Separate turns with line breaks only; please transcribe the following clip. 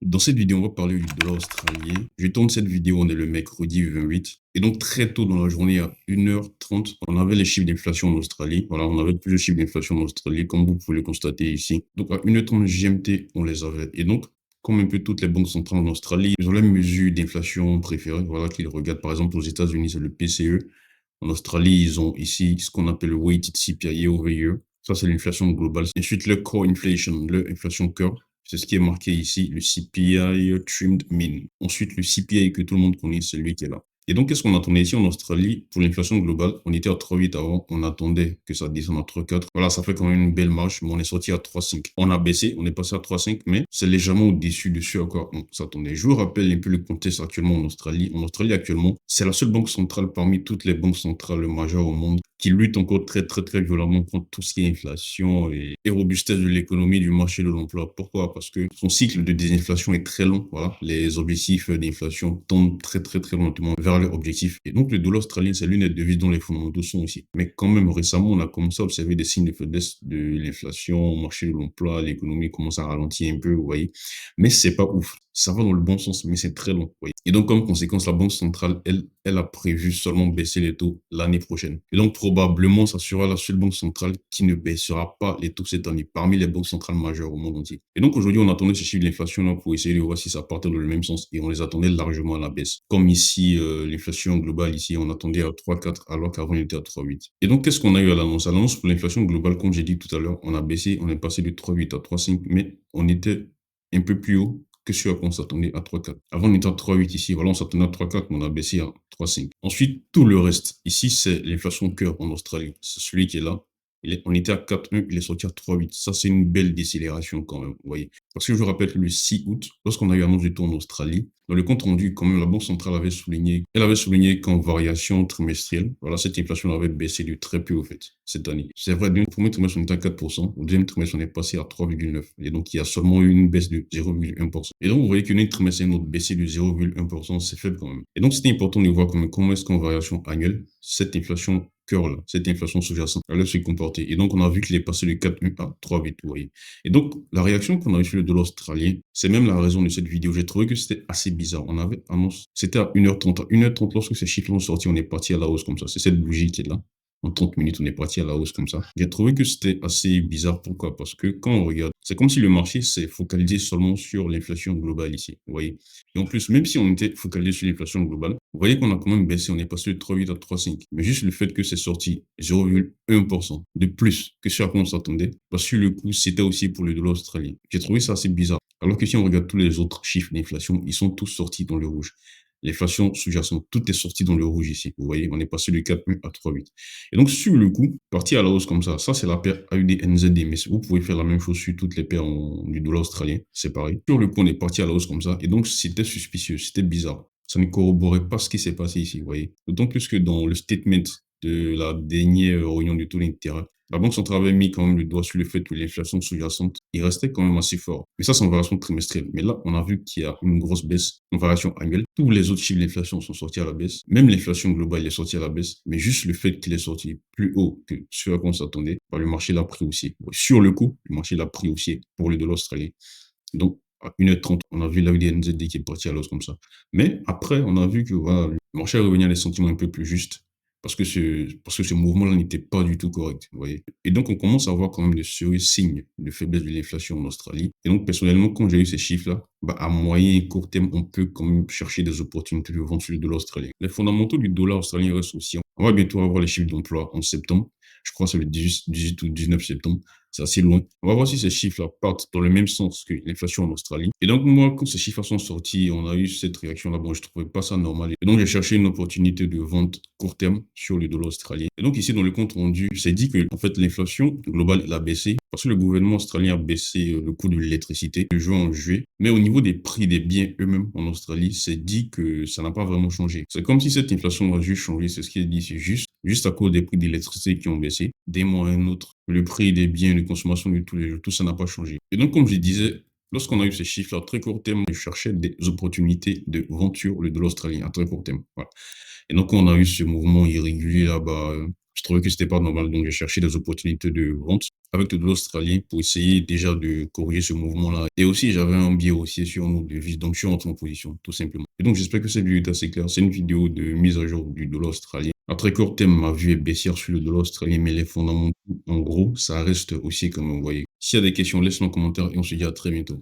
Dans cette vidéo, on va parler du dollar australien. Je tourne cette vidéo, on est le mercredi 28. Et donc, très tôt dans la journée, à 1h30, on avait les chiffres d'inflation en Australie. Voilà, on avait plusieurs chiffres d'inflation en Australie, comme vous pouvez le constater ici. Donc, à 1h30 GMT, on les avait. Et donc, comme un peu toutes les banques centrales en Australie, ils ont la mesure d'inflation préférée. Voilà, qu'ils regardent. Par exemple, aux États-Unis, c'est le PCE. En Australie, ils ont ici ce qu'on appelle le Weighted CPI year over year. Ça, c'est l'inflation globale. Ensuite, le core inflation, l'inflation cœur. C'est ce qui est marqué ici, le CPI Trimmed Mean. Ensuite, le CPI que tout le monde connaît, c'est lui qui est là. Et donc, qu'est-ce qu'on attendait ici en Australie pour l'inflation globale? On était à 3,8 avant, on attendait que ça descende à 3,4. Voilà, ça fait quand même une belle marche, mais on est sorti à 3,5. On a baissé, on est passé à 3,5, mais c'est légèrement au-dessus de ce à quoi on s'attendait. Je vous rappelle un peu le contexte actuellement en Australie. En Australie, actuellement, c'est la seule banque centrale parmi toutes les banques centrales majeures au monde qui lutte encore très, très, très violemment contre tout ce qui est inflation et robustesse de l'économie, du marché de l'emploi. Pourquoi? Parce que son cycle de désinflation est très long. Voilà. Les objectifs d'inflation tendent très, très, très lentement vers leur objectif. Et donc, le dollar australien, c'est l'une des devises dont les fondamentaux sont aussi. Mais quand même, récemment, on a commencé à observer des signes de faiblesse de l'inflation, marché de l'emploi, l'économie commence à ralentir un peu, vous voyez. Mais c'est pas ouf. Ça va dans le bon sens, mais c'est très long, vous voyez. Et donc, comme conséquence, la Banque centrale, elle a prévu seulement baisser les taux l'année prochaine. Et donc, probablement, ça sera la seule banque centrale qui ne baissera pas les taux cette année, parmi les banques centrales majeures au monde entier. Et donc, aujourd'hui, on attendait ces chiffres d'inflation là pour essayer de voir si ça partait dans le même sens. Et on les attendait largement à la baisse. Comme ici, l'inflation globale, ici, on attendait à 3,4, alors qu'avant, on était à 3,8. Et donc, qu'est-ce qu'on a eu à l'annonce? À l'annonce pour l'inflation globale, comme j'ai dit tout à l'heure, on a baissé, on est passé de 3,8 à 3,5, mais on était un peu plus haut que ce à quoi on s'attendait à 3,4. Avant, on était à 3,8 ici. Voilà, on s'attendait à 3,4, mais on a baissé à 3,5. Ensuite, tout le reste. Ici, c'est l'inflation cœur en Australie. C'est celui qui est là. On était à 4,1, il est sorti à 3,8. Ça, c'est une belle décélération quand même, vous voyez. Parce que je vous rappelle que le 6 août, lorsqu'on a eu l'annonce du taux en Australie, dans le compte rendu, quand même, la Banque centrale elle avait souligné qu'en variation trimestrielle, voilà, cette inflation avait baissé de très peu, au fait, cette année. C'est vrai, du premier trimestre, on était à 4%, au deuxième trimestre, on est passé à 3,9%. Et donc, il y a seulement eu une baisse de 0,1%. Et donc, vous voyez qu'une trimestre et une autre baissée de 0,1%, c'est faible quand même. Et donc, c'était important de voir comment est-ce qu'en variation annuelle, cette inflation cœur là, cette inflation sous-jacente, elle se comporter. Et donc, on a vu qu'il est passé de 4,1 à 3,8, vous voyez. Et donc, la réaction qu'on a eue sur le dollar australien, c'est même la raison de cette vidéo. J'ai trouvé que c'était assez bizarre. On avait annoncé, c'était à 1h30. À 1h30, lorsque ces chiffres sont sortis, on est parti à la hausse comme ça. C'est cette bougie qui est là. En 30 minutes, on est parti à la hausse comme ça. J'ai trouvé que c'était assez bizarre. Pourquoi? Parce que quand on regarde, c'est comme si le marché s'est focalisé seulement sur l'inflation globale ici. Vous voyez? Et en plus, même si on était focalisé sur l'inflation globale, vous voyez qu'on a quand même baissé. On est passé de 3,8 à 3,5. Mais juste le fait que c'est sorti 0,1% de plus que ce à quoi on s'attendait, parce que le coup, c'était aussi pour le dollar australien. J'ai trouvé ça assez bizarre. Alors que si on regarde tous les autres chiffres d'inflation, ils sont tous sortis dans le rouge. L'inflation sous-jacente, tout est sorti dans le rouge ici. Vous voyez, on est passé de 4,1 à 3,8. Et donc, sur le coup, parti à la hausse comme ça c'est la paire AUD-NZD. Mais vous pouvez faire la même chose sur toutes les paires du dollar australien. C'est pareil. Sur le coup, on est parti à la hausse comme ça. Et donc, c'était suspicieux, c'était bizarre. Ça ne corroborait pas ce qui s'est passé ici, vous voyez. D'autant plus que dans le statement de la dernière réunion du taux d'intérêt, la Banque centrale avait mis quand même le doigt sur le fait que l'inflation sous-jacente, il restait quand même assez fort. Mais ça, c'est en variation trimestrielle. Mais là, on a vu qu'il y a une grosse baisse en variation annuelle. Tous les autres chiffres d'inflation sont sortis à la baisse. Même l'inflation globale est sortie à la baisse. Mais juste le fait qu'il est sorti plus haut que ce à quoi on s'attendait, bah, le marché l'a pris aussi. Sur le coup, le marché l'a pris aussi pour le dollar australien. Donc, à 1h30, on a vu la UDNZD qui est partie à l'os comme ça. Mais après, on a vu que voilà, le marché est revenu à des sentiments un peu plus justes parce que ce mouvement-là n'était pas du tout correct, vous voyez. Et donc, on commence à voir quand même de sérieux signes de faiblesse de l'inflation en Australie. Et donc, personnellement, quand j'ai eu ces chiffres-là, bah, à moyen et court terme, on peut quand même chercher des opportunités de vente sur le dollar australien. Les fondamentaux du dollar australien restent aussi. On va bientôt avoir les chiffres d'emploi en septembre. Je crois que c'est le 18 ou 19 septembre. C'est assez loin. On va voir si ces chiffres-là partent dans le même sens que l'inflation en Australie. Et donc, moi, quand ces chiffres sont sortis, on a eu cette réaction-là. Bon, je ne trouvais pas ça normal. Et donc, j'ai cherché une opportunité de vente court terme sur le dollar australien. Et donc, ici, dans le compte rendu, c'est dit que, en fait, l'inflation globale, elle a baissé parce que le gouvernement australien a baissé le coût de l'électricité de juin en juillet. Mais au niveau des prix des biens eux-mêmes en Australie, c'est dit que ça n'a pas vraiment changé. C'est comme si cette inflation a juste changé. C'est ce qui est dit. C'est juste à cause des prix d'électricité qui ont baissé. Des mois à un autre, le prix des biens de consommation de tous les jours, tout ça n'a pas changé. Et donc, comme je disais, lorsqu'on a eu ces chiffres à très court terme, je cherchais des opportunités de vente sur le dollar australien à très court terme. Voilà. Et donc, on a eu ce mouvement irrégulier là-bas Je trouvais que c'était pas normal, donc j'ai cherché des opportunités de vente avec le dollar australien pour essayer déjà de corriger ce mouvement-là. Et aussi, j'avais un biais haussier sur nos devises, donc je suis rentré en position, tout simplement. Et donc, j'espère que cette vidéo est assez claire. C'est une vidéo de mise à jour du dollar australien. À très court terme, ma vue est baissière sur le dollar australien, mais les fondamentaux, en gros, ça reste aussi comme vous voyez. S'il y a des questions, laisse-moi en commentaire et on se dit à très bientôt.